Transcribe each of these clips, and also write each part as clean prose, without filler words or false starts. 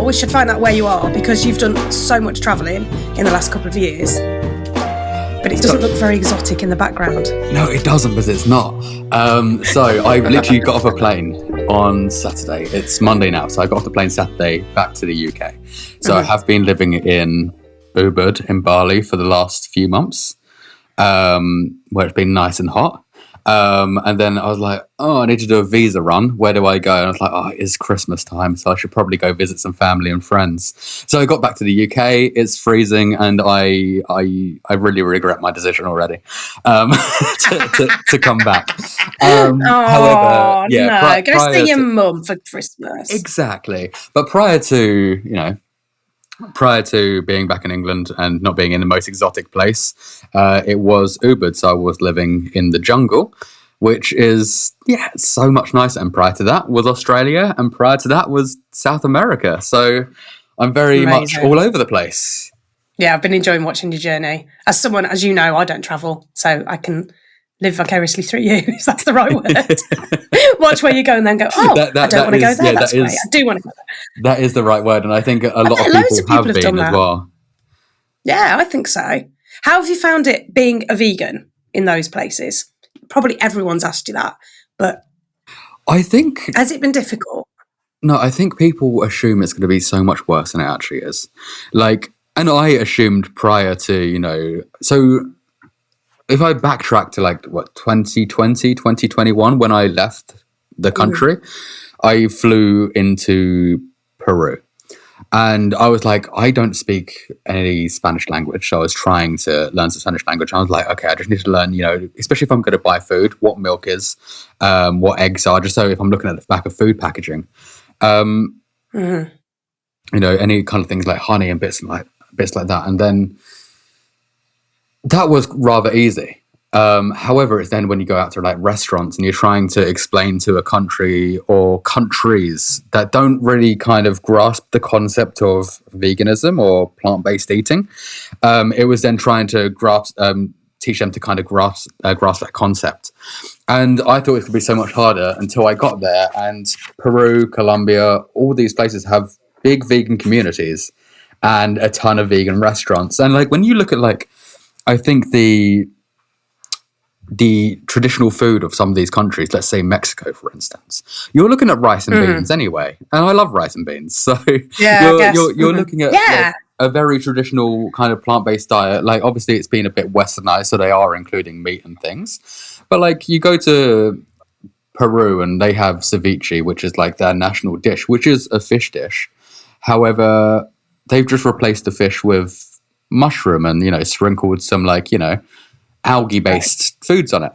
We should find out where you are, because you've done so much travelling in the last couple of years, but it doesn't look very exotic in the background. No, it doesn't, because it's not. So I literally got off a plane on Saturday. It's Monday now, so I got off the plane Saturday back to the UK. So I have been living in Ubud in Bali for the last few months, where it's been nice and hot. And then I was like, I need to do a visa run. Where do I go? And I was like, it's Christmas time, so I should probably go visit some family and friends. So I got back to the UK. It's freezing, and I really regret my decision already to come back. However, go see your mum for Christmas. Exactly. But prior to being back in England and not being in the most exotic place, it was Ubud. So I was living in the jungle, which is, so much nicer. And prior to that was Australia. And prior to that was South America. So I'm very much all over the place. Yeah, I've been enjoying watching your journey. As someone, as you know, I don't travel, so I can live vicariously through you, if that's the right word. Watch where you go and then go, I don't want to go there. That's great. I do want to go there. That is the right word. And I think a lot of people have been as well. Yeah, I think so. How have you found it being a vegan in those places? Probably everyone's asked you that, but I think... Has it been difficult? No, I think people assume it's going to be so much worse than it actually is. And I assumed prior to, so... If I backtrack to 2020, 2021, when I left the country, I flew into Peru. And I was like, I don't speak any Spanish language. So I was trying to learn some Spanish language. I was like, okay, I just need to learn, especially if I'm going to buy food, what milk is, what eggs are, just so if I'm looking at the back of food packaging. Any kind of things like honey and bits like that. And then that was rather easy. However, it's then when you go out to restaurants and you're trying to explain to a country or countries that don't really kind of grasp the concept of veganism or plant-based eating, it was then trying to teach them to kind of grasp that concept. And I thought it could be so much harder until I got there. And Peru, Colombia, all these places have big vegan communities and a ton of vegan restaurants. And when you look at I think the traditional food of some of these countries, let's say Mexico, for instance, you're looking at rice and beans anyway. And I love rice and beans. So you're looking at a very traditional kind of plant-based diet. Obviously it's been a bit westernized, so they are including meat and things. But you go to Peru and they have ceviche, which is their national dish, which is a fish dish. However, they've just replaced the fish with mushroom and sprinkled some algae based foods on it.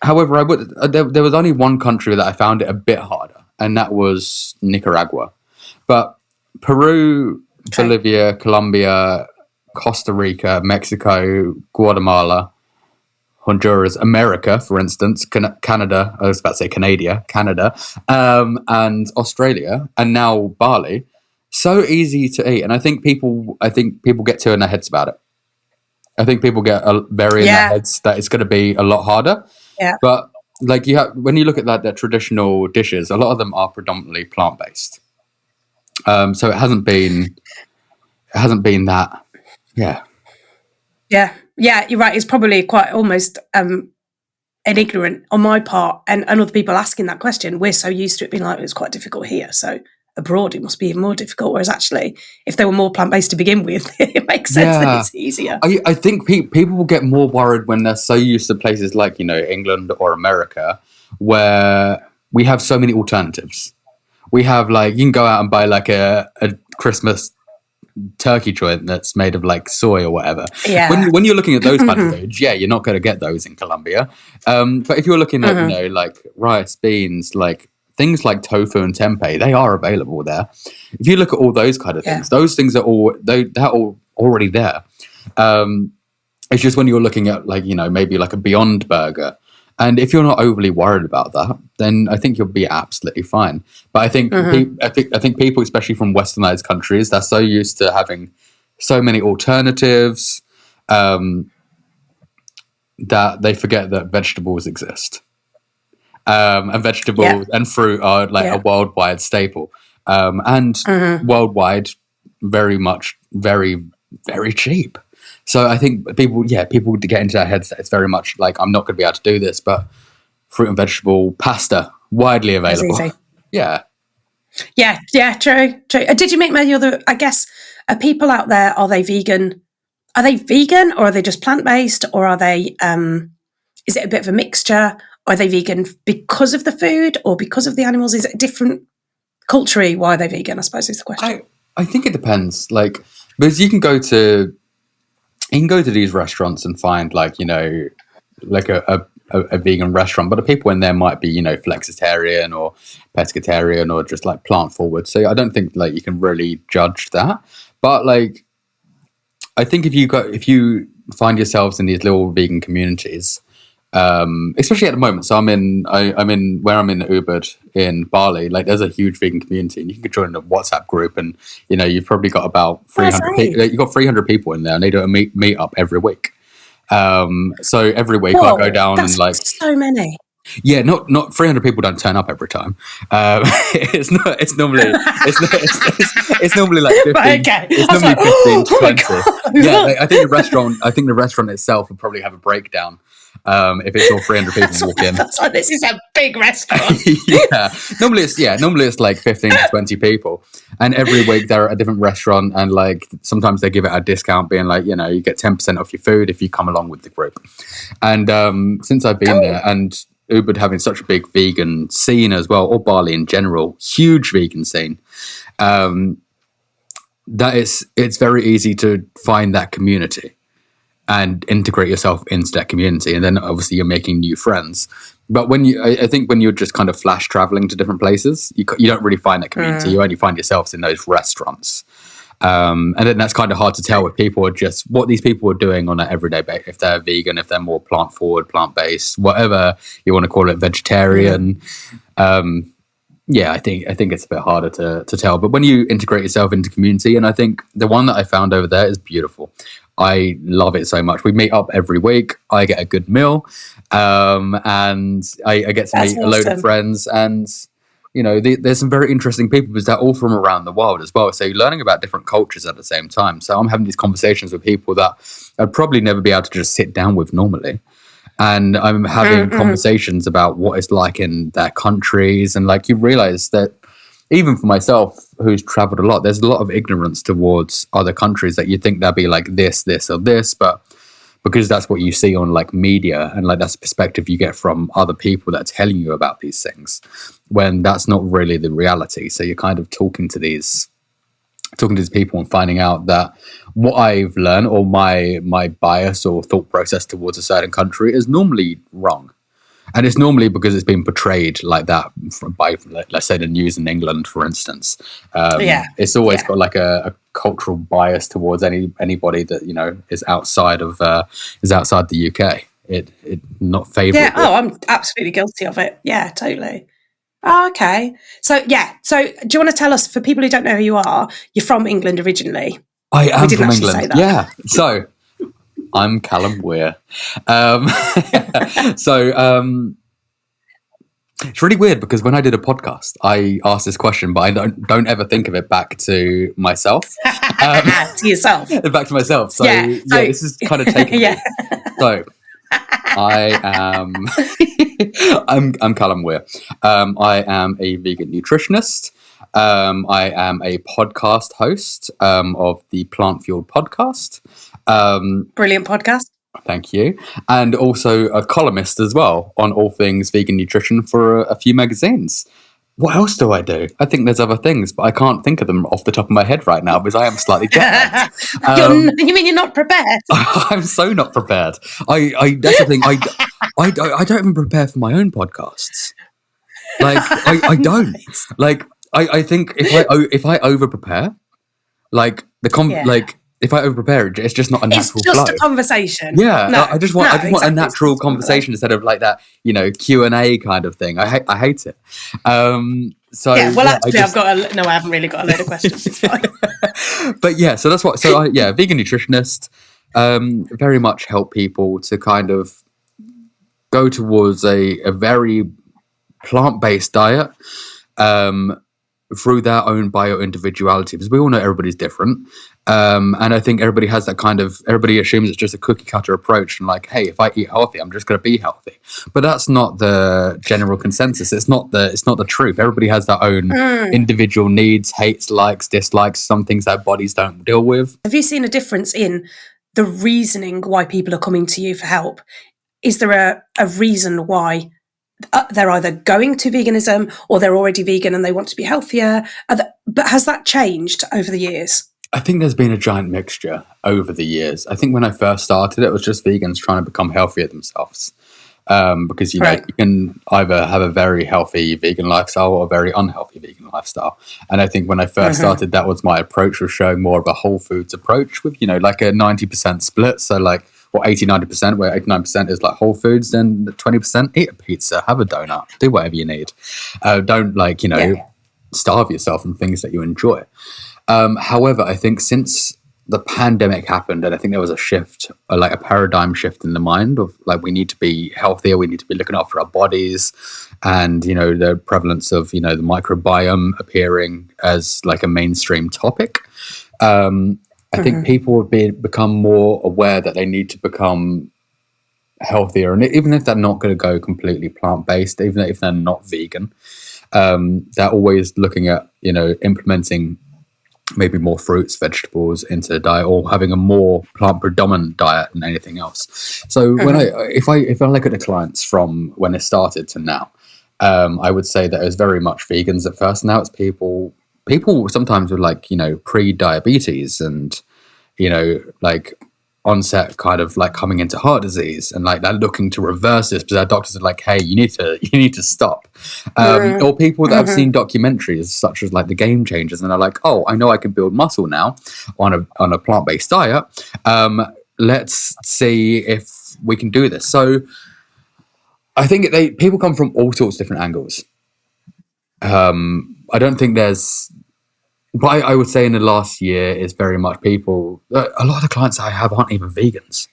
However, there was only one country that I found it a bit harder, and that was Nicaragua. But Peru, Bolivia, Colombia, Costa Rica, Mexico, Guatemala, Honduras, America, for instance, Canada, I was about to say Canada, and Australia, and now Bali. So easy to eat, and I think people get too in their heads about it. I think people get very in their heads that it's going to be a lot harder. Yeah. But when you look at the traditional dishes, a lot of them are predominantly plant based. So it hasn't been that. Yeah. Yeah. Yeah. You're right. It's probably quite almost an ignorant on my part, and other people asking that question. We're so used to it being it's quite difficult here. So abroad it must be even more difficult, whereas actually if they were more plant-based to begin with, it makes sense that it's easier. I think people will get more worried when they're so used to places like England or America, where we have so many alternatives. We have you can go out and buy a Christmas turkey joint that's made of soy or whatever. When you're looking at those kind of foods, you're not going to get those in Colombia, but if you're looking at rice, beans, things like tofu and tempeh, they are available there. If you look at all those kind of things, those things are they're all already there. It's just when you're looking at maybe a Beyond Burger, And if you're not overly worried about that, then I think you'll be absolutely fine. But I think I think people, especially from westernized countries, they're so used to having so many alternatives that they forget that vegetables exist. And vegetables and fruit are like a worldwide staple. And worldwide, very cheap. So I think people to get into their heads that it's very much like, I'm not going to be able to do this, but fruit and vegetable pasta, widely available. Yeah, true. Did you make many other, I guess, are people out there, are they vegan? Are they vegan, or are they just plant-based, or are they, is it a bit of a mixture? Are they vegan because of the food or because of the animals? Is it different culturally? Why are they vegan, I suppose, is the question. I think it depends. Like, because you can go to these restaurants and find, like, you know, like a vegan restaurant, but the people in there might be, you know, flexitarian or pescatarian or just like plant forward. So I don't think like you can really judge that. But like, I think if you find yourselves in these little vegan communities, especially at the moment. So I'm in Ubud in Bali. Like, there's a huge vegan community, and you can join a WhatsApp group, and you know you've probably got about 300. You've got 300 people in there, and they do a meet up every week. So every week I go down and like so many. Yeah, not 300 people don't turn up every time. It's normally like 15. Okay. It's normally 15 to 20. Yeah, I think the restaurant itself will probably have a breakdown. If it's all 300 people walk in. That's like, this is a big restaurant. Normally it's like 15 to 20 people, and every week they're at a different restaurant, and like sometimes they give it a discount, being like, you know, you get 10% off your food if you come along with the group. And since I've been there, and Ubud having such a big vegan scene as well, or Bali in general, huge vegan scene, it's very easy to find that community and integrate yourself into that community, and then obviously you're making new friends. But I think when you're just kind of flash traveling to different places, you don't really find that community. You only find yourselves in those restaurants, and then that's kind of hard to tell if people are just what these people are doing on an everyday basis. If they're vegan, if they're more plant forward, plant based, whatever you want to call it, vegetarian. I think it's a bit harder to tell. But when you integrate yourself into community, and I think the one that I found over there is beautiful. I love it so much. We meet up every week. I get a good meal, and I get to meet a load of friends. And you know, there's some very interesting people because they're all from around the world as well. So you're learning about different cultures at the same time. So I'm having these conversations with people that I'd probably never be able to just sit down with normally. And I'm having conversations about what it's like in their countries. And like, you realize that even for myself, who's traveled a lot, there's a lot of ignorance towards other countries that you think they'll be like this, or this, but because that's what you see on like media, and like that's the perspective you get from other people that are telling you about these things, when that's not really the reality. So you're kind of talking to these people and finding out that what I've learned, or my bias or thought process towards a certain country, is normally wrong. And it's normally because it's been portrayed like that by, let's say, the news in England, for instance. It's always got like a cultural bias towards anybody that, you know, is outside the UK. It not favourable. Yeah. Oh, I'm absolutely guilty of it. Yeah, totally. Oh, okay. So do you want to tell us, for people who don't know who you are, you're from England originally? I am from England. Yeah. So I'm Callum Weir. It's really weird because when I did a podcast, I asked this question, but I don't ever think of it back to myself. To yourself. Back to myself. So this is kind of taken. Yeah. So I am I'm Callum Weir. I am a vegan nutritionist. I am a podcast host of the Plant Fueled podcast. Brilliant podcast. Thank you. And also a columnist as well on all things vegan nutrition for a few magazines. What else do I do? I think there's other things, but I can't think of them off the top of my head right now because I am slightly jet lagged. You mean you're not prepared? I'm so not prepared. That's the thing. I don't even prepare for my own podcasts. Like I don't. Like I think if I over prepare, like if I over prepare it, it's just not a It's natural just flow. a conversation. Yeah, No, I just want a exactly. natural It's just one of those. conversation instead of like that, Q&A kind of thing. I hate it. So Yeah, well, actually, I haven't really got a load of questions. It's fine. But yeah, so that's what. Vegan nutritionist, very much help people to kind of go towards a very plant-based diet, through their own bio-individuality, because we all know everybody's different. And I think everybody has that everybody assumes it's just a cookie cutter approach and like, hey, if I eat healthy, I'm just going to be healthy. But that's not the general consensus. It's not the truth. Everybody has their own individual needs, hates, likes, dislikes, some things that bodies don't deal with. Have you seen a difference in the reasoning why people are coming to you for help? Is there a reason why they're either going to veganism or they're already vegan and they want to be healthier? But has that changed over the years? I think there's been a giant mixture over the years. I think when I first started, it was just vegans trying to become healthier themselves. Because you can either have a very healthy vegan lifestyle or a very unhealthy vegan lifestyle. And I think when I first started, that was my approach, was showing more of a whole foods approach with, like a 90% split. So like, or 80-90%, where 89% is like whole foods, then 20% eat a pizza, have a donut, do whatever you need. Don't starve yourself on things that you enjoy. However, I think since the pandemic happened, and I think there was a shift, like a paradigm shift in the mind of like, we need to be healthier, we need to be looking after our bodies, and the prevalence of the microbiome appearing as like a mainstream topic. I think people have become more aware that they need to become healthier, and even if they're not going to go completely plant-based, even if they're not vegan, they're always looking at implementing maybe more fruits, vegetables into the diet, or having a more plant predominant diet than anything else. So when if I look at the clients from when it started to now, I would say that it was very much vegans at first. Now it's people sometimes with like pre-diabetes and like onset kind of like coming into heart disease, and like they're looking to reverse this because their doctors are like, hey, you need to stop. Or people that have seen documentaries such as like The Game Changers, and they're like, oh, I know I can build muscle now on a plant-based diet. Let's see if we can do this. So I think people come from all sorts of different angles. I don't think there's, but I would say in the last year is very much people. A lot of the clients I have aren't even vegans.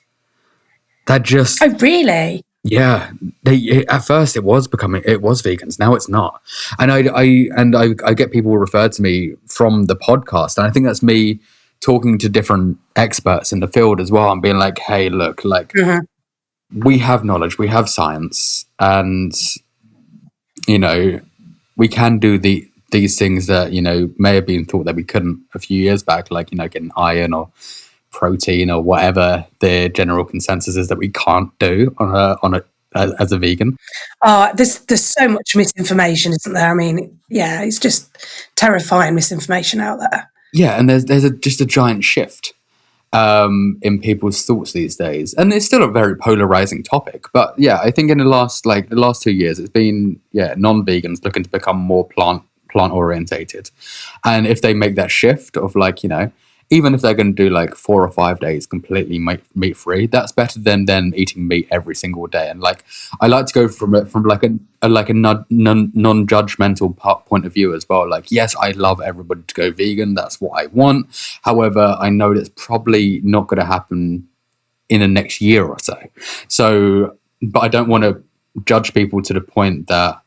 They're just. Oh, really? Yeah. At first it was vegans. Now it's not. And I get people referred to me from the podcast, and I think that's me talking to different experts in the field as well, and being like, hey, look, like we have knowledge, we have science, and we can do these things that may have been thought that we couldn't a few years back, like getting iron or protein or whatever the general consensus is that we can't do as a vegan. There's so much misinformation, isn't there? I mean, yeah, it's just terrifying misinformation out there. Yeah, and there's just a giant shift in people's thoughts these days, and it's still a very polarizing topic. But yeah, I think in the last 2 years, it's been non-vegans looking to become more plant orientated, and if they make that shift of even if they're going to do like 4 or 5 days completely meat free, that's better than eating meat every single day. And like I like to go from like a non-judgmental point of view as well. Like, yes, I love everybody to go vegan, that's what I want. However, I know that's probably not going to happen in the next year or so. So, but I don't want to judge people to the point that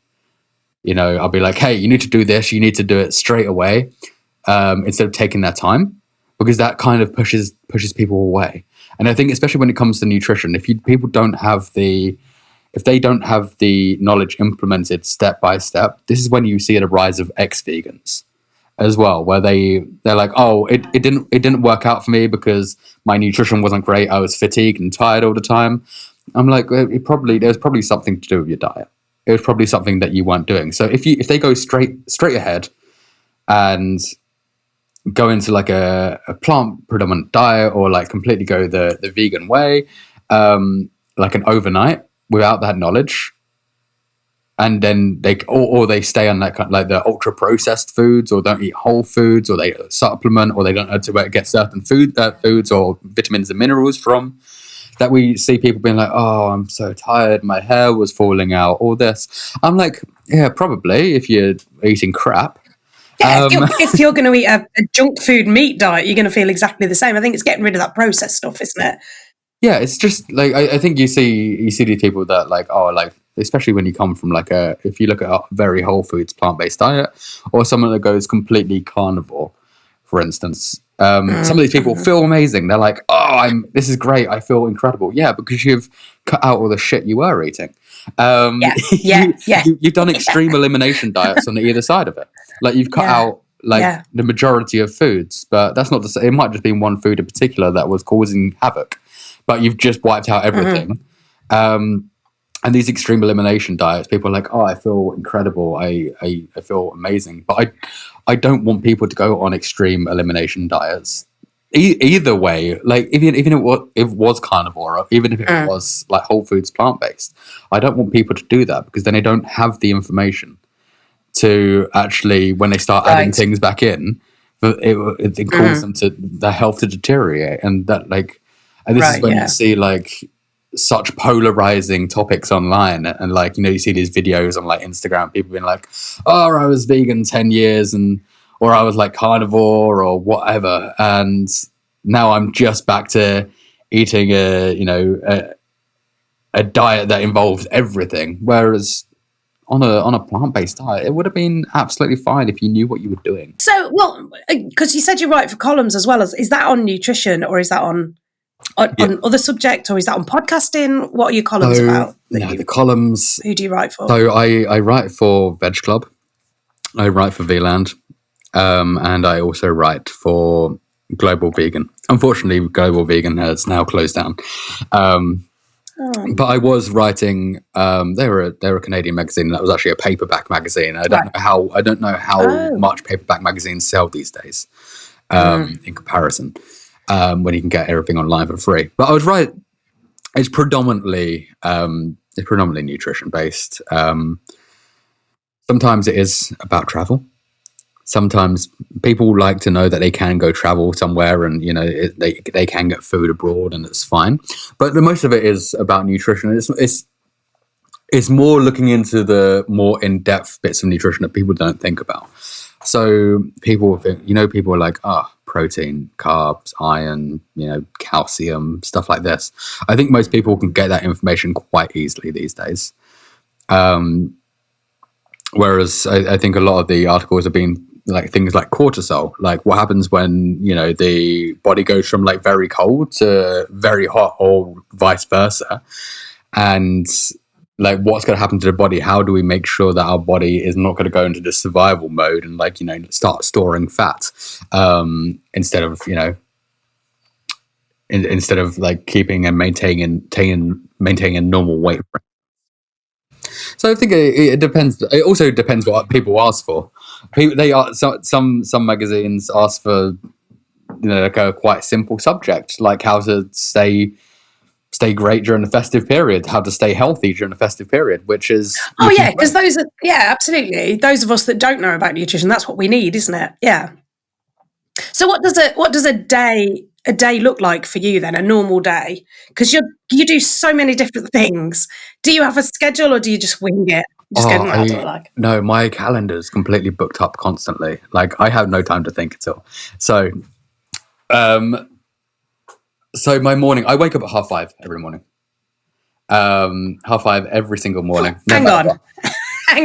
I'll be like, hey, you need to do this, you need to do it straight away, instead of taking their time, because that kind of pushes people away. And I think especially when it comes to nutrition, if they don't have the knowledge implemented step by step, this is when you see the rise of ex-vegans as well, where they're like, oh, it didn't work out for me because my nutrition wasn't great, I was fatigued and tired all the time. I'm like, there was probably something to do with your diet. It was probably something that you weren't doing. So if they go straight ahead and go into like a plant predominant diet, or like completely go the vegan way, like an overnight, without that knowledge, and then or they stay on that kind of like the ultra processed foods, or don't eat whole foods, or they supplement, or they don't know to get certain foods or vitamins and minerals from. That we see people being like, oh, I'm so tired, my hair was falling out, all this. I'm like, yeah, probably if you're eating crap. Yeah, if you're going to eat a junk food meat diet, you're going to feel exactly the same. I think it's getting rid of that processed stuff, isn't it? Yeah, it's just like I think you see these people that like, oh, like especially when you come from like if you look at a very whole foods plant-based diet, or someone that goes completely carnivore, for instance. Some of these people feel amazing. They're like, oh, this is great. I feel incredible. Yeah, because you've cut out all the shit you were eating. You've done extreme elimination diets on either side of it. Like you've cut out like the majority of foods, but that's not to say it might just be one food in particular that was causing havoc, but you've just wiped out everything. And these extreme elimination diets, people are like, oh, I feel incredible. I feel amazing. But I don't want people to go on extreme elimination diets. Either way, like even if it was carnivore, or even if it was like whole foods plant-based, I don't want people to do that, because then they don't have the information to actually, when they start adding things back in, it causes them their health to deteriorate. And that and this is when you see like such polarizing topics online, and like, you know, you see these videos on like Instagram, people being like, oh, I was vegan 10 years or I was like carnivore or whatever, and now I'm just back to eating a diet that involves everything, whereas on a plant-based diet, it would have been absolutely fine if you knew what you were doing. So, well, because you said you write for columns as well, is that on nutrition, or is that on other subjects, or is that on podcasting? What are your columns about? The columns. Who do you write for? So I write for Veg Club. I write for VLand. And I also write for Global Vegan. Unfortunately, Global Vegan has now closed down. But I was writing. They were a Canadian magazine. That was actually a paperback magazine. I don't know how much paperback magazines sell these days, in comparison. When you can get everything online for free. But I was right. It's predominantly nutrition based. Sometimes it is about travel. Sometimes people like to know that they can go travel somewhere, and you know they can get food abroad, and it's fine. But the most of it is about nutrition. It's more looking into the more in-depth bits of nutrition that people don't think about. So people think, people are like, protein, carbs, iron, calcium, stuff like this. I think most people can get that information quite easily these days. Whereas I think a lot of the articles have been like things like cortisol, like what happens when, the body goes from like very cold to very hot, or vice versa. And like what's going to happen to the body? How do we make sure that our body is not going to go into the survival mode and start storing fat, instead of like keeping and maintaining a normal weight. So I think it depends. It also depends what people ask for. Some magazines ask for like a quite simple subject, like how to stay great during the festive period, how to stay healthy during the festive period, which is because those are absolutely, those of us that don't know about nutrition, that's what we need, isn't it? Yeah. So what does a day look like for you then, a normal day? Because you do so many different things. Do you have a schedule, or do you just wing it? No, my calendar's completely booked up constantly. Like I have no time to think at all. So so my morning, I wake up at 5:30 every morning. 5:30 every single morning. Hang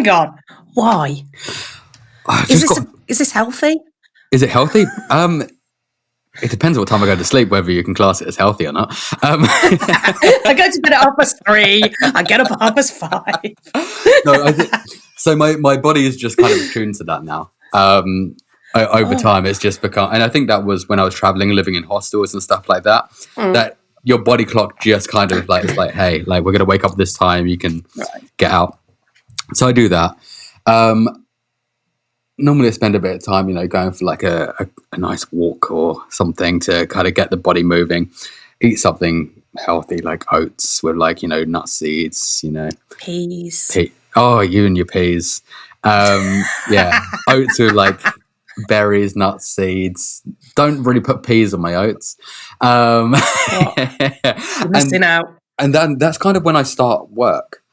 on. Why? Is this healthy? Is it healthy? It depends what time I go to sleep, whether you can class it as healthy or not. I go to bed at 3:30. I get up at 5:30. No, so my body is just kind of attuned to that now. Over time, it's just become, and I think that was when I was traveling, living in hostels and stuff like that. That your body clock just kind of like, it's like, hey, like we're gonna wake up this time. You can get out. So I do that. Normally I spend a bit of time, going for like a nice walk or something to kind of get the body moving. Eat something healthy like oats with like, nut seeds, peas. Oh, you and your peas. Yeah, oats are like berries, nuts, seeds. Don't really put peas on my oats. You're missing out. And then that's kind of when I start work.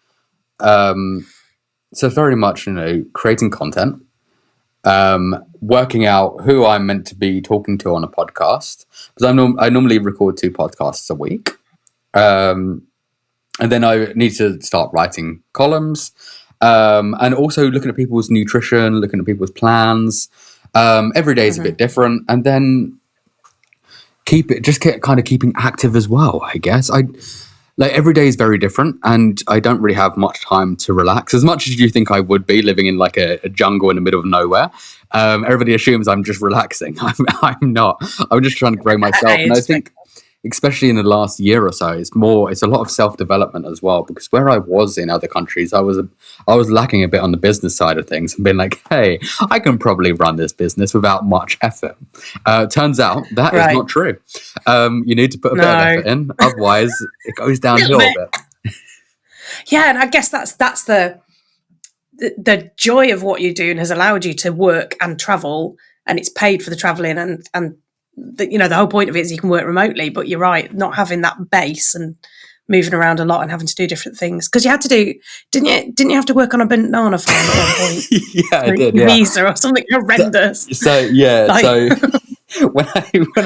So very much, creating content, working out who I'm meant to be talking to on a podcast, because I normally record 2 podcasts a week. And then I need to start writing columns, and also looking at people's nutrition, looking at people's plans. Every day is a bit different, and then kind of keeping active as well, I guess. Every day is very different, and I don't really have much time to relax as much as you think I would be living in like a jungle in the middle of nowhere. Everybody assumes I'm just relaxing. I'm not. I'm just trying to grow myself, and I think, especially in the last year or so, it's a lot of self-development as well, because where I was in other countries, I was lacking a bit on the business side of things and being like, hey, I can probably run this business without much effort. Turns out that is not true. You need to put a bit of effort in, otherwise it goes downhill a bit. Yeah, and I guess that's the joy of what you're doing has allowed you to work and travel, and it's paid for the traveling, and the whole point of it is you can work remotely. But you're right, not having that base and moving around a lot and having to do different things, because you had to do, didn't you have to work on a banana farm at one point? Yeah, I did. Yeah, visa or something horrendous. So when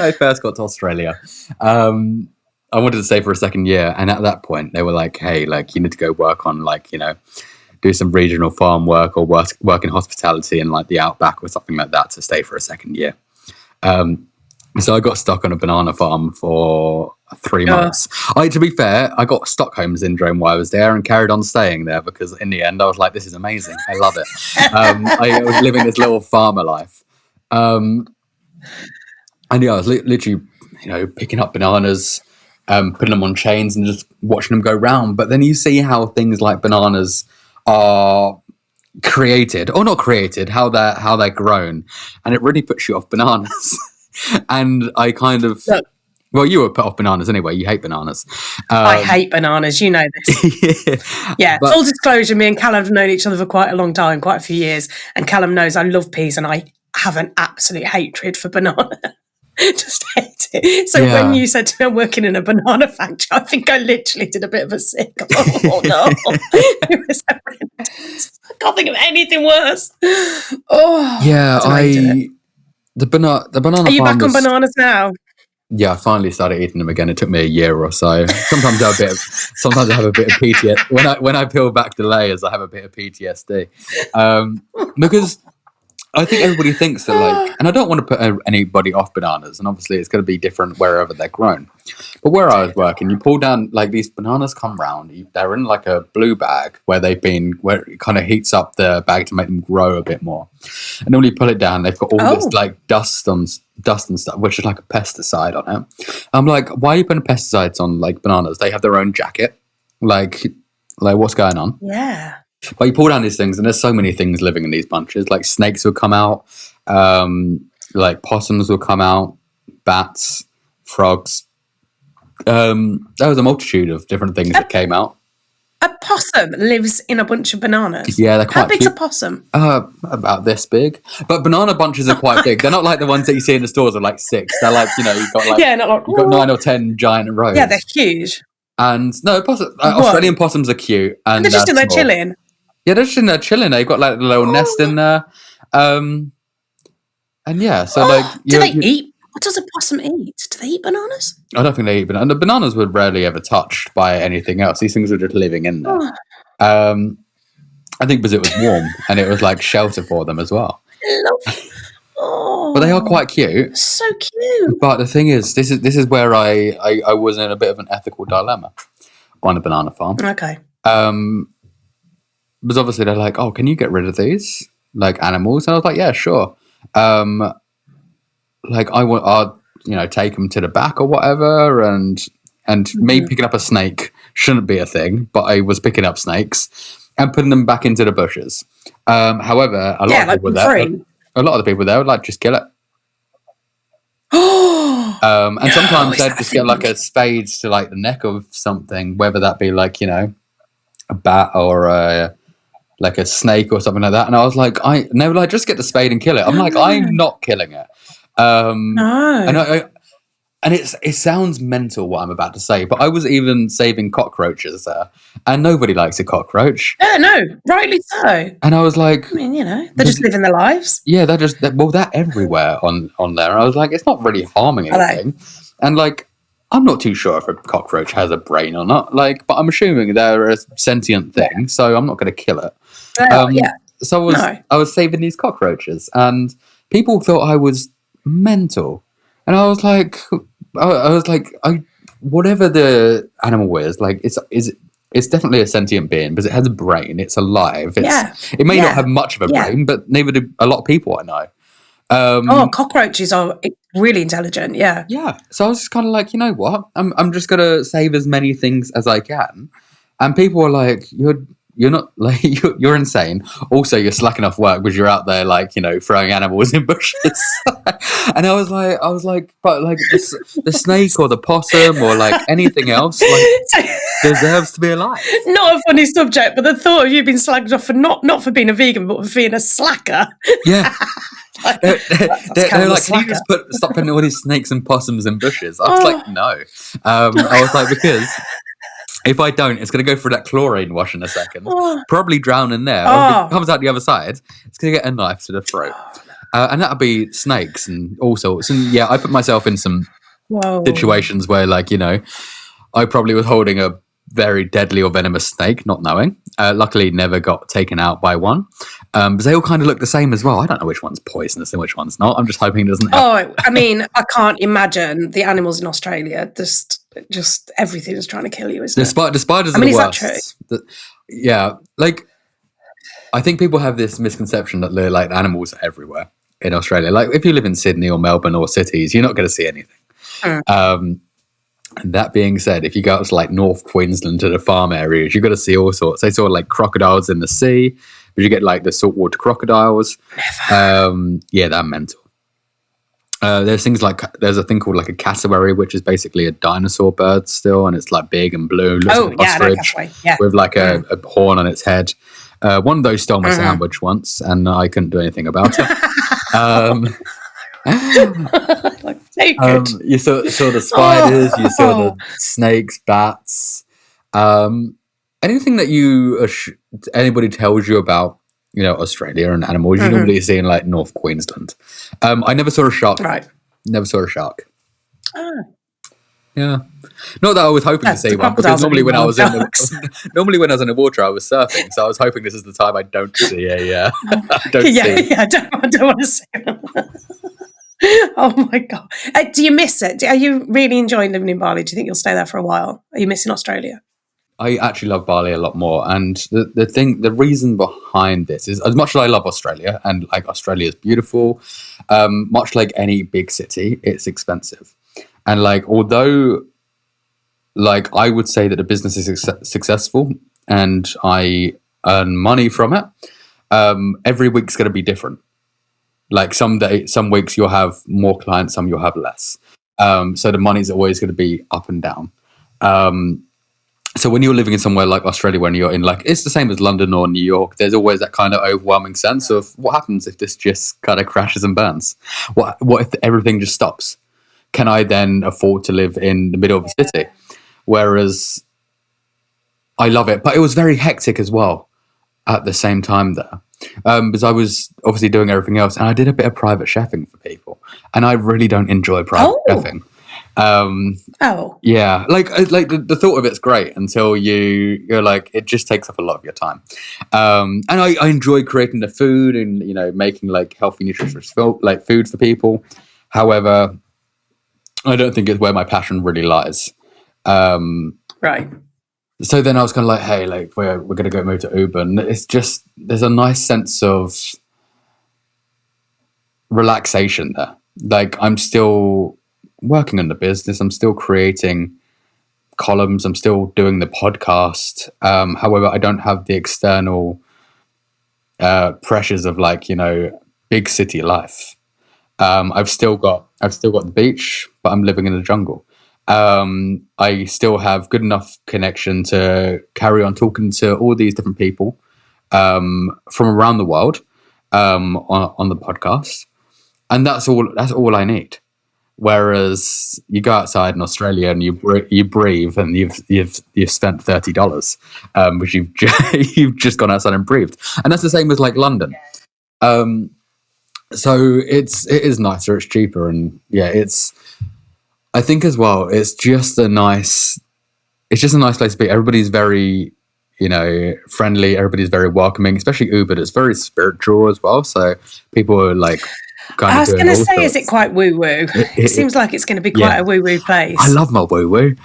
I first got to Australia, I wanted to stay for a second year, and at that point they were like, hey, like, you need to go work on do some regional farm work or work in hospitality in like the outback or something like that to stay for a second year. So I got stuck on a banana farm for 3 months. To be fair, I got Stockholm syndrome while I was there and carried on staying there, because in the end I was like, this is amazing. I love it. I was living this little farmer life. And yeah, I was literally, picking up bananas, putting them on chains and just watching them go round. But then you see how things like bananas are created, or not created, how they're grown, and it really puts you off bananas. And I kind of, well, you were put off bananas anyway. You hate bananas. I hate bananas. You know this. Yeah. But, full disclosure, me and Callum have known each other for quite a long time, quite a few years. And Callum knows I love peas, and I have an absolute hatred for banana. Just hate it. So when you said to me I'm working in a banana factory, I think I literally did a bit of a sick. Oh no. It was horrendous. I can't think of anything worse. Oh yeah, the banana. Are you back on bananas now? Yeah, I finally started eating them again. It took me a year or so. Sometimes I have a bit of PTSD. When I peel back the layers, I have a bit of PTSD. Because I think everybody thinks that, and I don't want to put anybody off bananas, and obviously it's going to be different wherever they're grown. But where I was working, you pull down, these bananas come round, they're in a blue bag where where it kind of heats up the bag to make them grow a bit more. And then when you pull it down, they've got all this dust and stuff, which is like a pesticide on it. I'm like, why are you putting pesticides on bananas? They have their own jacket. Like what's going on? Yeah. But you pull down these things, and there's so many things living in these bunches. Like snakes will come out, possums will come out, bats, frogs. There was a multitude of different things that came out. A possum lives in a bunch of bananas. Yeah, they're quite How big's cute. A possum? About this big. But banana bunches are quite big. They're not like the ones that you see in the stores of 6. They're you've got you've got 9 or 10 giant rows. Yeah, they're huge. And no, Australian possums are cute, and they're just in there chilling. Yeah, they're just in there chilling. They've got a little nest in there. And yeah, so do they eat? What does a possum eat? Do they eat bananas? I don't think they eat bananas. And the bananas were rarely ever touched by anything else. These things were just living in there. I think because it was warm and it was shelter for them as well. But they are quite cute. So cute. But the thing is, this is where I was in a bit of an ethical dilemma on a banana farm. Okay. Because obviously they're like, oh, can you get rid of these animals? And I was like, yeah, sure. I'll take them to the back or whatever, and me picking up a snake shouldn't be a thing, but I was picking up snakes and putting them back into the bushes. However, a lot of the people there would just kill it. And sometimes they'd just get a spade to the neck of something, whether that be a bat or like a snake or something like that, and I was like, they were like, just get the spade and kill it. I'm like, I'm not killing it. And No. and it sounds mental what I'm about to say, but I was even saving cockroaches there, and nobody likes a cockroach. Yeah, no, rightly so. And I was like, I mean, they're just living their lives. yeah, they're everywhere on there. And I was like, it's not really harming anything. And like, I'm not too sure if a cockroach has a brain or not. Like, but I'm assuming they're a sentient thing, so I'm not going to kill it. Yeah. So I was saving these cockroaches, and people thought I was mental, and I was like, whatever the animal is, like, it's definitely a sentient being because it has a brain. It's alive. It may not have much of a brain, but neither do a lot of people I know. Cockroaches are really intelligent. Yeah. Yeah. So I was just kind of like, you know what? I'm just gonna save as many things as I can, and people were like, you're not like you're insane. Also, you're slacking off work because you're out there like throwing animals in bushes. And I was like, but like the snake or the possum or like anything else like deserves to be alive. Not a funny subject, but the thought of you being slagged off for not for being a vegan, but for being a slacker. Yeah. They're like, can you just stop putting all these snakes and possums in bushes? I was like, no. I was like, because if I don't, it's going to go through that chlorine wash in a second, probably drown in there. Or if it comes out the other side, it's going to get a knife to the throat. And that'll be snakes and all sorts. And yeah, I put myself in some situations where, like, I probably was holding a very deadly or venomous snake, not knowing. Luckily, never got taken out by one. But they all kind of look the same as well. I don't know which one's poisonous and which one's not. I'm just hoping it doesn't happen. I mean, I can't imagine the animals in Australia. Just everything is trying to kill you, isn't it? The spiders are the worst. Is that true? Yeah, like, I think people have this misconception that like animals are everywhere in Australia. Like, if you live in Sydney or Melbourne or cities, you're not going to see anything. And that being said, if you go out to like North Queensland to the farm areas, you've got to see all sorts. They saw like crocodiles in the sea, but you get like the saltwater crocodiles. Yeah, they're mental. There's things like, there's a thing called like a cassowary, which is basically a dinosaur bird still, and it's like big and blue, looks like an ostrich with like a horn on its head. One of those stole my sandwich once, and I couldn't do anything about it. You saw the spiders, you saw the snakes, bats. Anything that anybody tells you about, Australia and animals, you normally see in like North Queensland. I never saw a shark. Right. Never saw a shark. Yeah. Not that I was hoping to see one, because normally when I was in the water, I was surfing. So I was hoping this is the time I don't see I don't want to see them. Oh my God. Do you miss it? Are you really enjoying living in Bali? Do you think you'll stay there for a while? Are you missing Australia? I actually love Bali a lot more. And the reason behind this is, as much as I love Australia, and like Australia is beautiful, much like any big city, it's expensive. And like, although like I would say that the business is successful and I earn money from it, every week's going to be different. Like some weeks you'll have more clients, some you'll have less. So the money's always going to be up and down. So when you're living in somewhere like Australia, when you're in like, it's the same as London or New York, there's always that kind of overwhelming sense of what happens if this just kind of crashes and burns? What if everything just stops? Can I then afford to live in the middle of the city? Whereas I love it, but it was very hectic as well at the same time there. Because I was obviously doing everything else, and I did a bit of private chefing for people, and I really don't enjoy private chefing. Yeah, like the thought of it's great until you're like, it just takes up a lot of your time. And I enjoy creating the food and making like healthy, nutritious like food for people. However, I don't think it's where my passion really lies. Right. So then I was kind of like, hey, like we're going to go move to Uber. And it's just, there's a nice sense of relaxation there. Like, I'm still working on the business. I'm still creating columns. I'm still doing the podcast. However, I don't have the external pressures of like, big city life. I've still got the beach, but I'm living in the jungle. I still have good enough connection to carry on talking to all these different people from around the world on the podcast, and that's all I need. Whereas you go outside in Australia and you breathe, and you've spent $30, which you've just gone outside and breathed, and that's the same as like London. So it is nicer, it's cheaper, and I think as well, it's just a nice place to be. Everybody's very, friendly. Everybody's very welcoming, especially Uber. It's very spiritual as well. So people are like, I was going to say, is it quite woo woo? It seems like it's going to be quite a woo woo place. I love my woo woo.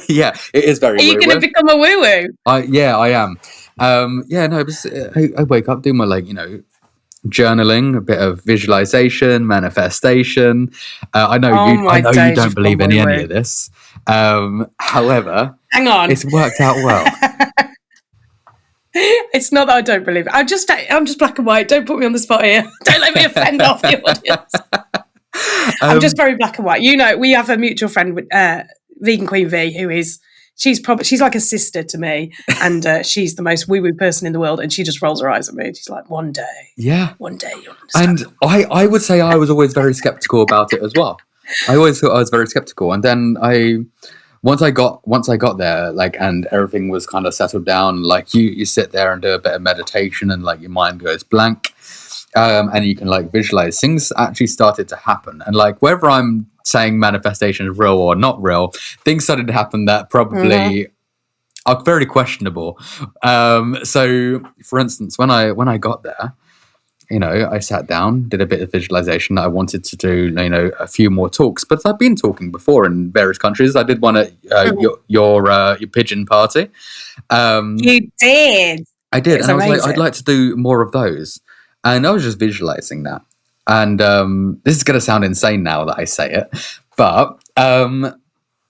Yeah, it is very. Are you going to become a woo woo? I am. I wake up, do my journaling, a bit of visualization, manifestation. I know you don't believe in any of this. However, hang on, it's worked out well. It's not that I don't believe it. I'm just black and white. Don't put me on the spot here. Don't let me offend off the audience. I'm just very black and white. We have a mutual friend with Vegan Queen V, who is she's like a sister to me, and she's the most woo-woo person in the world, and she just rolls her eyes at me. She's like, one day you'll understand. And I would say I was always very skeptical about it as well. I always thought I was very skeptical, and then once I got there, like, and everything was kind of settled down, like you sit there and do a bit of meditation, and like your mind goes blank, and you can like visualize. Things actually started to happen, and like whether I'm saying manifestation is real or not real, things started to happen that probably are very questionable. So, for instance, when I got there, I sat down, did a bit of visualization. I wanted to do, a few more talks, but I've been talking before in various countries. I did one at your pigeon party. You did. I did, and I was like, I'd like to do more of those. And I was just visualizing that. And this is going to sound insane now that I say it, but I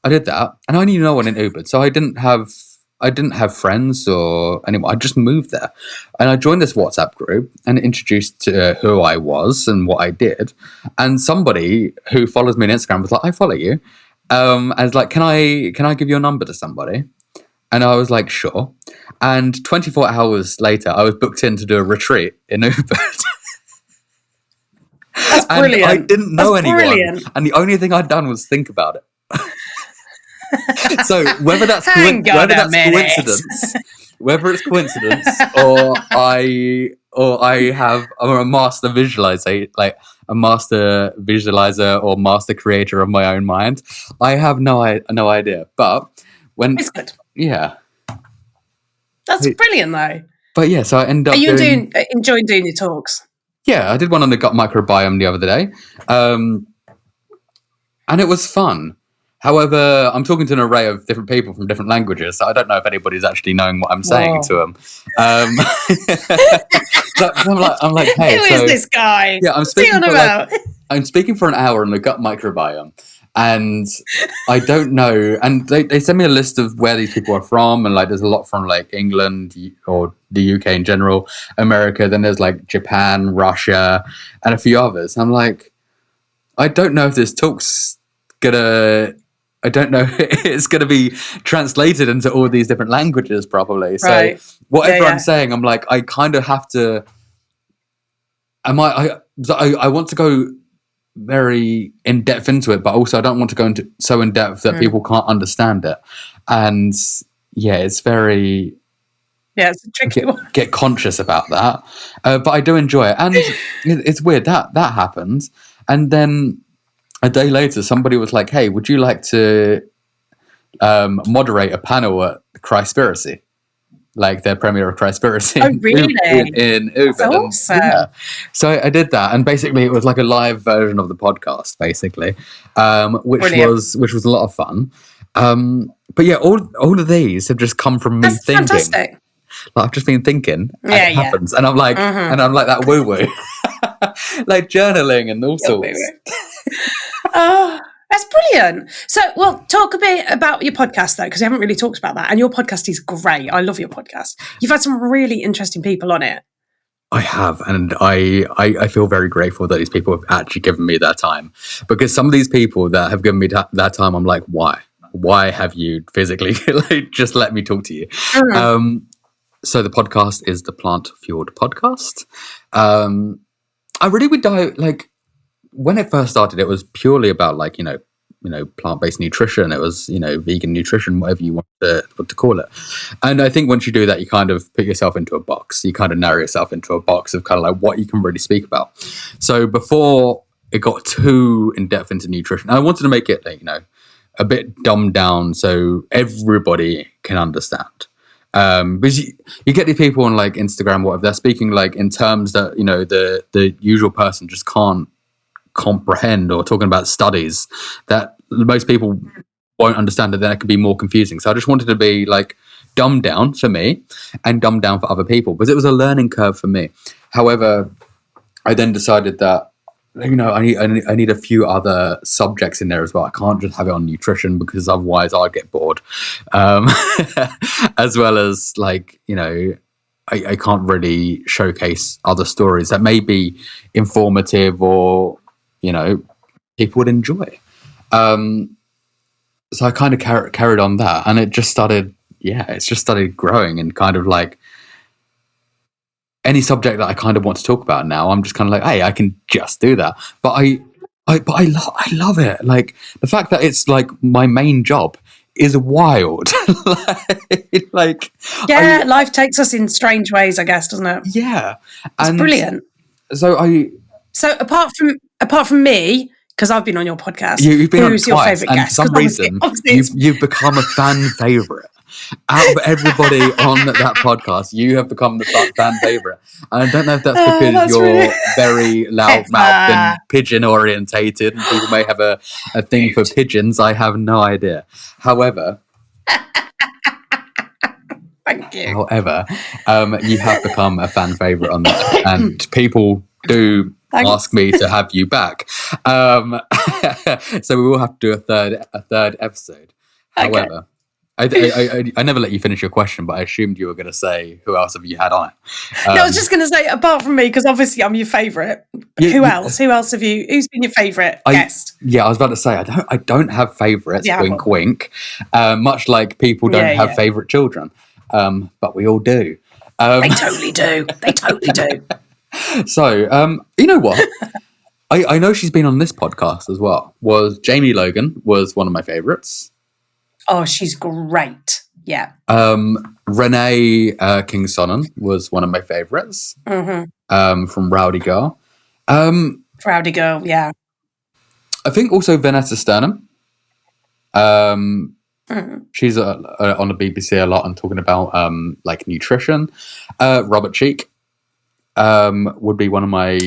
did that, and I knew no one in Uber, so I didn't have friends or anyone. I just moved there, and I joined this WhatsApp group and introduced who I was and what I did. And somebody who follows me on Instagram was like, "I follow you," and was like, "Can I give your number to somebody?" And I was like, "Sure." And 24 hours later, I was booked in to do a retreat in Uber. That's brilliant. And I didn't know anyone, and the only thing I'd done was think about it. So whether it's coincidence, or I'm a master visualizer, like a master visualizer or master creator of my own mind, I have no idea. But when it's good, that's brilliant though. But yeah, so I end up. Are you enjoying doing your talks? Yeah, I did one on the gut microbiome the other day, and it was fun. However, I'm talking to an array of different people from different languages, so I don't know if anybody's actually knowing what I'm saying to them. So I'm like, hey, who is this guy? Yeah, I'm speaking for an hour on the gut microbiome, and I don't know. And they send me a list of where these people are from, and like there's a lot from like England or the UK in general, America. Then there's like Japan, Russia, and a few others. I'm like, I don't know if this talk's I don't know if it's going to be translated into all these different languages properly. Right. So whatever I'm saying, I'm like, I kind of have to. I want to go very in depth into it, but also I don't want to go into so in depth that people can't understand it. And it's very. Yeah, it's a tricky one. Get conscious about that, but I do enjoy it, and it's weird that happened, and then. A day later, somebody was like, "Hey, would you like to moderate a panel at Christspiracy, like their premiere of Christspiracy?" Oh, really? In Uber. That's awesome. So I did that, and basically it was like a live version of the podcast, basically, which was a lot of fun. But yeah, all of these have just come from me thinking. Fantastic. Like, I've just been thinking, and it happens, and I'm like, that woo woo, like journaling and all sorts. Oh, that's brilliant. So, talk a bit about your podcast, though, because we haven't really talked about that. And your podcast is great. I love your podcast. You've had some really interesting people on it. I have, and I feel very grateful that these people have actually given me their time. Because some of these people that have given me that time, I'm like, why? Why have you physically just let me talk to you? So the podcast is the Plant Fueled Podcast. I really would like when it first started, it was purely about like, plant-based nutrition. It was, vegan nutrition, whatever you want to call it. And I think once you do that, you kind of put yourself into a box. You kind of narrow yourself into a box of kind of like what you can really speak about. So before it got too in depth into nutrition, I wanted to make it, a bit dumbed down so everybody can understand. Because you get these people on like Instagram, whatever, they're speaking like in terms that, the usual person just can't comprehend, or talking about studies that most people won't understand, and then it could be more confusing. So I just wanted to be like dumbed down for me and dumbed down for other people, because it was a learning curve for me. However, I then decided that I need a few other subjects in there as well. I can't just have it on nutrition, because otherwise I'd get bored. As well as like, I can't really showcase other stories that may be informative or, people would enjoy. So I kind of carried on that, and it just started, it's just started growing, and kind of like any subject that I kind of want to talk about now, I'm just kind of like, hey, I can just do that. But I love it. Like the fact that it's like my main job is wild. Life takes us in strange ways, I guess, doesn't it? Yeah, it's brilliant. So apart from me, because I've been on your podcast, you've been who's on your twice, favourite guest? For some reason, you've become a fan favourite. Out of everybody on that podcast, you have become the fan favourite. And I don't know if that's because you're really very loud-mouthed and pigeon-orientated, and people may have a thing for pigeons. I have no idea. However... Thank you. However, you have become a fan favourite on that, and people do ask me to have you back. So we will have to do a third episode. Okay. However, I never let you finish your question, but I assumed you were going to say who else have you had on it. No, I was just going to say, apart from me, because obviously I'm your favourite. Who else? Who else have you? Who's been your favourite guest? Yeah, I was about to say I don't have favourites. Wink, wink. Much like people don't have favourite children, but we all do. They totally do. They totally do. So, you know what? I know she's been on this podcast as well. Jamie Logan was one of my favourites. Oh, she's great. Yeah. Renee King-Sonnen was one of my favourites. Mm-hmm. From Rowdy Girl. Rowdy Girl, yeah. I think also Vanessa Sternum. She's on the BBC a lot and talking about like nutrition. Robert Cheek would be one of my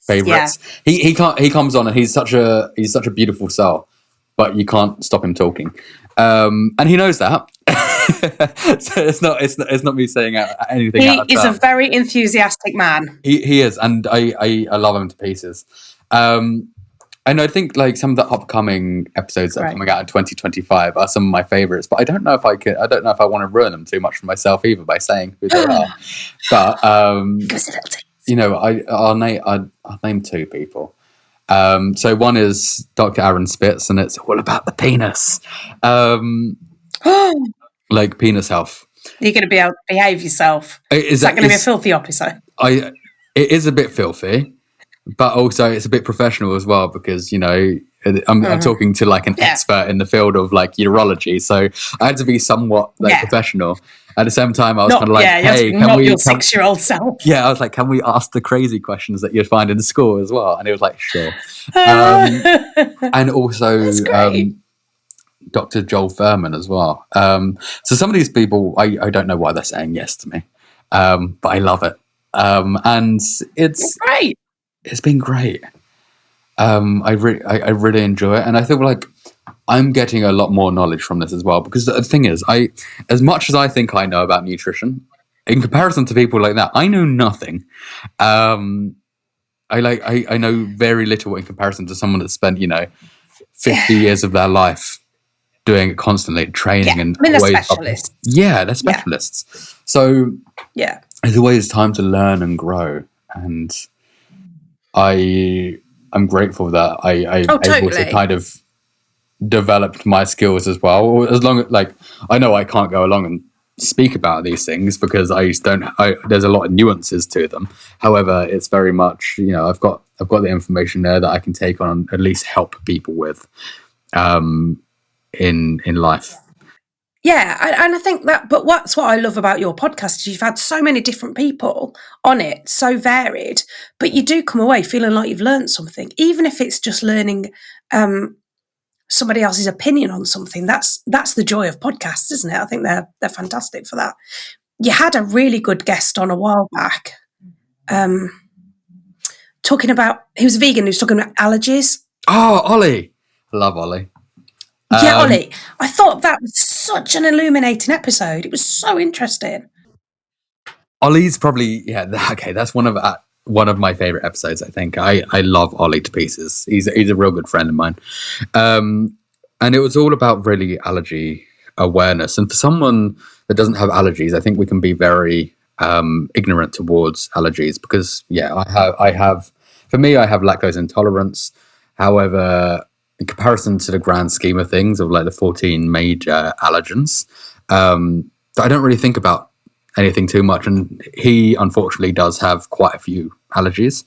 favourites. Yeah. He comes on and he's such a beautiful soul, but you can't stop him talking. And he knows that. So it's not me saying anything. He is a very enthusiastic man. He is, and I love him to pieces. And I think like some of the upcoming episodes that are coming out in 2025 are some of my favourites. But I don't know if I want to ruin them too much for myself either by saying who they are. But I'll name two people. So one is Dr. Aaron Spitz, and it's all about the penis. Like penis health. You're going to be able to behave yourself. Is that going to be a filthy episode? It is a bit filthy, but also it's a bit professional as well, because I'm talking to like an expert in the field of like urology, so I had to be somewhat professional. At the same time, I was kind of like, "Hey, can we?" Your 6-year-old self. Yeah, I was like, "Can we ask the crazy questions that you'd find in school as well?" And it was like, "Sure." And also, Dr. Joel Furman as well. So some of these people, I don't know why they're saying yes to me, but I love it, and it's great. It's been great. I really enjoy it, and I feel like I'm getting a lot more knowledge from this as well, because the thing is, as much as I think I know about nutrition, in comparison to people like that, I know nothing. I know very little in comparison to someone that's spent 50 years of their life doing it constantly, training and they're specialists. They're specialists. So there's always time to learn and grow, and I'm grateful that I'm able to kind of develop my skills as well. As long as I know I can't go along and speak about these things because there's a lot of nuances to them. However, it's very much, I've got the information there that I can take on and at least help people with in life. Yeah, and I think that, but what's what I love about your podcast is you've had so many different people on it, so varied, but you do come away feeling like you've learned something, even if it's just learning somebody else's opinion on something. That's the joy of podcasts, isn't it? I think they're fantastic for that. You had a really good guest on a while back, talking about, he was a vegan, he was talking about allergies. Oh, Ollie. I love Ollie. Yeah, Ollie. I thought that was such an illuminating episode. It was so interesting. Ollie's probably, okay, that's one of my favorite episodes, I think. I love Ollie to pieces. He's a real good friend of mine. And it was all about really allergy awareness. And for someone that doesn't have allergies, I think we can be very ignorant towards allergies because, I have lactose intolerance. However, in comparison to the grand scheme of things of like the 14 major allergens, I don't really think about anything too much. And he unfortunately does have quite a few allergies,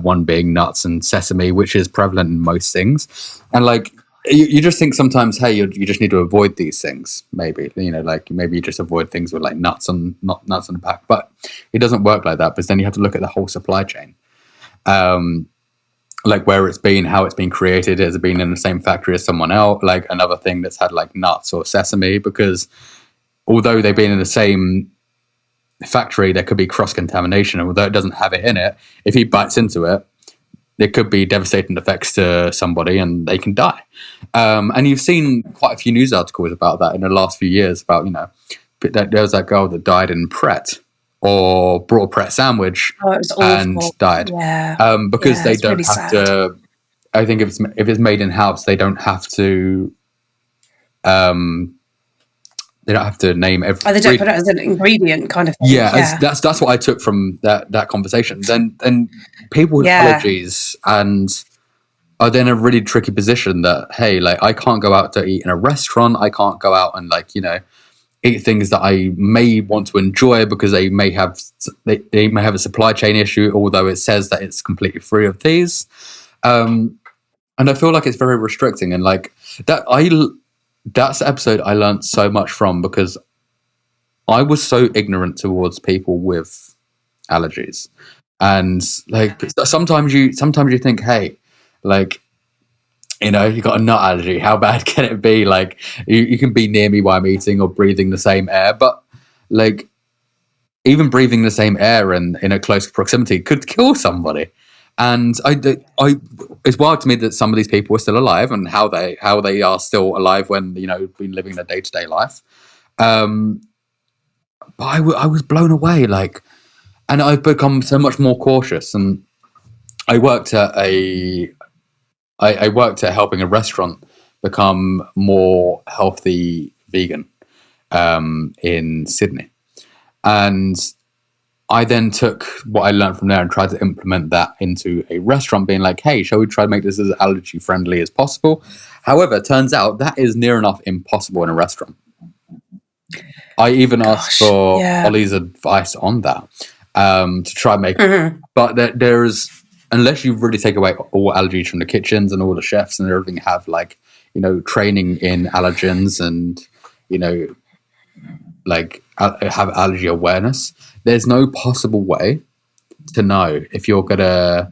one being nuts and sesame, which is prevalent in most things. And like, you just think sometimes, hey, you just need to avoid these things. Maybe, maybe you just avoid things with like nuts on the pack, but it doesn't work like that. Because then you have to look at the whole supply chain. Like where it's been, how it's been created, has it been in the same factory as someone else, like another thing that's had like nuts or sesame, because although they've been in the same factory, there could be cross-contamination. And although it doesn't have it in it, if he bites into it, there could be devastating effects to somebody and they can die. And you've seen quite a few news articles about that in the last few years about, there was that girl that died in Pret, or brought a Pret sandwich and died. Yeah. Because they don't really have to. I think if it's made in house, they don't have to. They don't have to name every. Oh, they don't put it as an ingredient, kind of thing. Yeah. That's what I took from that conversation. Then people with allergies and are then in a really tricky position that, hey, like I can't go out to eat in a restaurant. I can't go out and eat things that I may want to enjoy because they may have a supply chain issue, although it says that it's completely free of these. And I feel like it's very restricting. And like that's the episode I learned so much from, because I was so ignorant towards people with allergies. And like sometimes you think, hey, like, you got a nut allergy. How bad can it be? Like, you can be near me while I'm eating or breathing the same air. But, like, even breathing the same air and in a close proximity could kill somebody. And it's wild to me that some of these people are still alive and how they are still alive when, been living their day-to-day life. But I was blown away. Like, and I've become so much more cautious. And I worked at helping a restaurant become more healthy vegan in Sydney. And I then took what I learned from there and tried to implement that into a restaurant, being like, hey, shall we try to make this as allergy friendly as possible? However, it turns out that is near enough impossible in a restaurant. I even asked for Ollie's advice on that to try and make it. But there's, unless you really take away all allergies from the kitchens and all the chefs and everything have training in allergens and, have allergy awareness, there's no possible way to know if you're gonna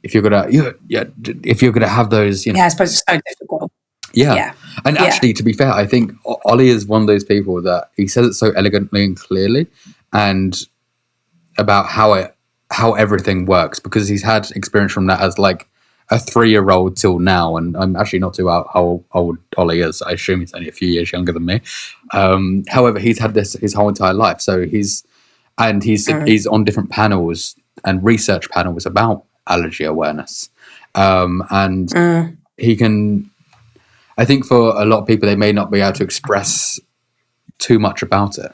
have those. I suppose it's so difficult. Yeah. And actually, to be fair, I think Ollie is one of those people that he says it so elegantly and clearly, and about how everything works, because he's had experience from that as like a 3-year-old till now. And I'm actually not too how old Ollie is. I assume he's only a few years younger than me. However, he's had this his whole entire life. So he's on different panels and research panels about allergy awareness. He can, I think for a lot of people, they may not be able to express too much about it.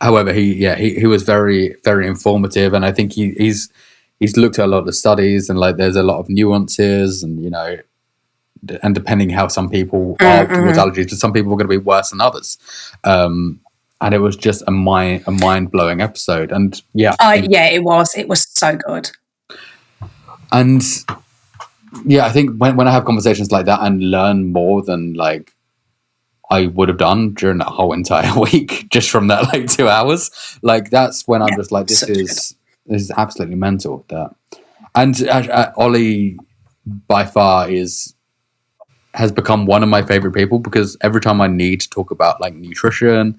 However, he was very, very informative, and I think he's looked at a lot of the studies, and like there's a lot of nuances, and and depending how some people are towards allergies, some people are going to be worse than others. And it was just a mind blowing episode. And yeah, it was so good. And yeah, I think when I have conversations like that and learn more than like I would have done during that whole entire week, just from that like 2 hours, like that's when I'm just like, this is absolutely mental. That, and Ollie by far has become one of my favorite people, because every time I need to talk about like nutrition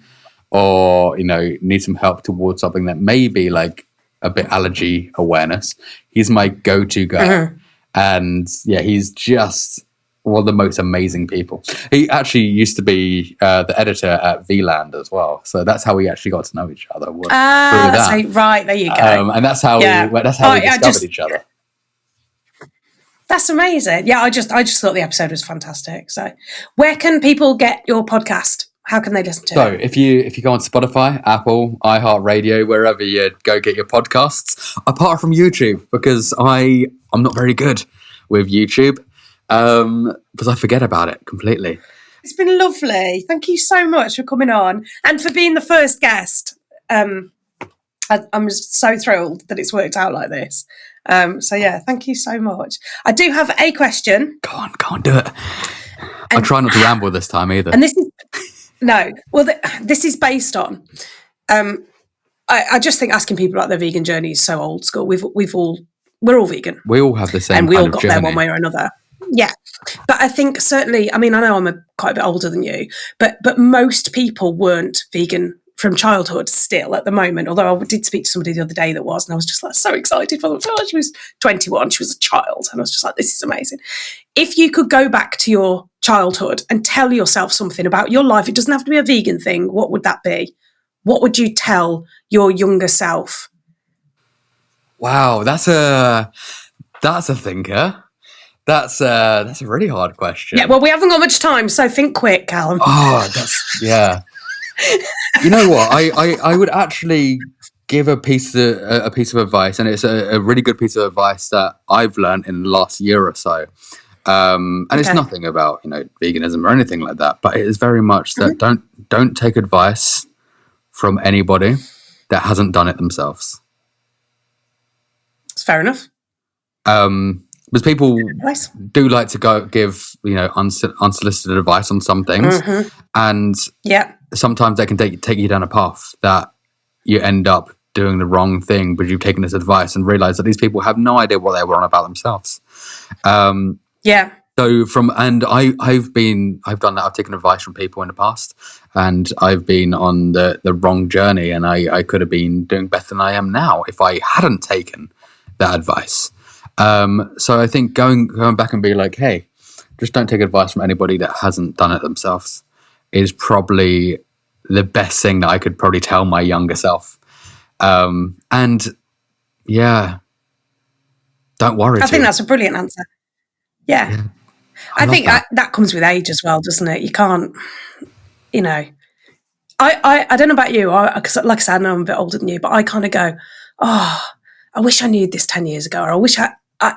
or, you know, need some help towards something that may be like a bit allergy awareness, he's my go-to guy. And yeah, he's just one of the most amazing people. He actually used to be the editor at VLAND as well, so that's how we actually got to know each other. Right, there you go. And that's how we discovered each other. That's amazing. Yeah, I just thought the episode was fantastic. So, where can people get your podcast? How can they listen to it? So, if you go on Spotify, Apple, iHeartRadio, wherever you go get your podcasts, apart from YouTube, because I'm not very good with YouTube, because I forget about it completely. It's been lovely. Thank you so much for coming on and for being the first guest. I'm so thrilled that it's worked out like this. So yeah, thank you so much. I do have a question. Go on, do it. I'll try not to ramble this time either. And this is based on. I just think asking people about their vegan journey is so old school. We're all vegan. We all have the same, and we kind all of got journey there one way or another. Yeah, but I think certainly. I mean, I know I'm quite a bit older than you, but most people weren't vegan from childhood still at the moment, although I did speak to somebody the other day that was, and I was just like so excited for them. Oh, she was 21, she was a child, and I was just like, this is amazing. If you could go back to your childhood and tell yourself something about your life, it doesn't have to be a vegan thing, what would that be? What would you tell your younger self? Wow, that's a thinker. That's a really hard question. Yeah, well, we haven't got much time, so think quick, Callum. Yeah. You know what? I would actually give a piece of advice, and it's a really good piece of advice that I've learned in the last year or so. And it's nothing about, you know, veganism or anything like that, but it is very much that don't take advice from anybody that hasn't done it themselves. It's fair enough. Because people do like to go give, you know, unsolicited advice on some things, and sometimes they can take you down a path that you end up doing the wrong thing, but you've taken this advice and realised that these people have no idea what they were on about themselves. So I've done that. I've taken advice from people in the past, and I've been on the wrong journey, and I could have been doing better than I am now if I hadn't taken that advice. So I think going back and be like, hey, just don't take advice from anybody that hasn't done it themselves is probably the best thing that I could probably tell my younger self. And yeah, don't worry. I think that's a brilliant answer. Yeah. I think that comes with age as well, doesn't it? You can't, you know, I don't know about you, because like I said, I know I'm a bit older than you, but I kind of go, oh, I wish I knew this 10 years ago, or I wish I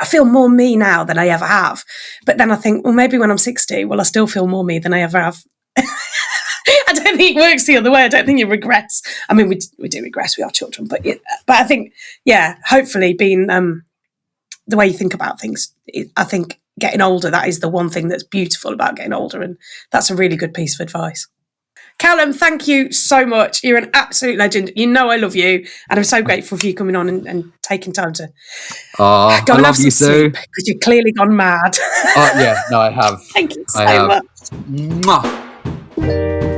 feel more me now than I ever have. But then I think, well, maybe when I'm 60, I still feel more me than I ever have. I don't think it works the other way. I don't think you regress. I mean, we do regress. We are children, but I think, hopefully being the way you think about things, I think getting older, that is the one thing that's beautiful about getting older. And that's a really good piece of advice. Callum, thank you so much. You're an absolute legend. You know I love you, and I'm so grateful for you coming on and taking time to go and have some sleep, because you've clearly gone mad. Yeah, no, I have. Thank you so much. Mwah.